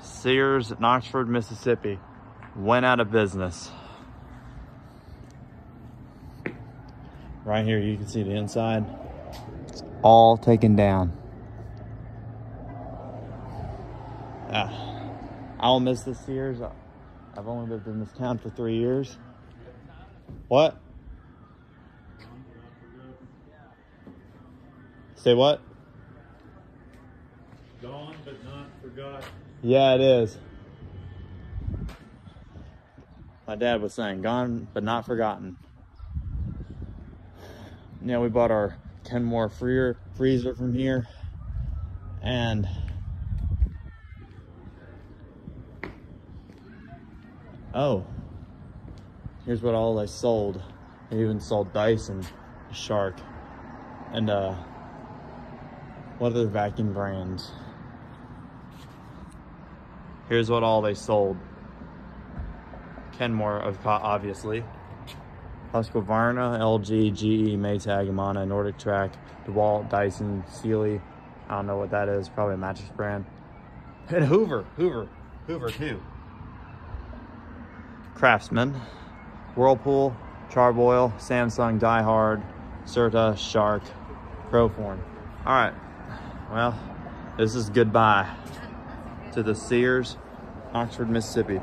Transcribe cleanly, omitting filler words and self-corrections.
Sears in Oxford, Mississippi went out of business. Right here, you can see the inside. It's all taken down. I'll miss this Sears. I've only lived in this town for 3 years. What? Say what? Gone but not forgotten. Yeah, it is. My dad was saying, gone but not forgotten. Yeah, we bought our Kenmore freezer from here, and oh, here's what all they sold. They even sold Dyson, Shark, and what other vacuum brands? Here's what all they sold. Kenmore, obviously. Husqvarna, LG, GE, Maytag, Amana, Nordic Track, DeWalt, Dyson, Sealy. I don't know what that is. Probably a mattress brand. And Hoover too. Craftsman, Whirlpool, Charboil, Samsung, Die Hard, Serta, Shark, Proform. All right. Well, this is goodbye to the Sears, Oxford, Mississippi.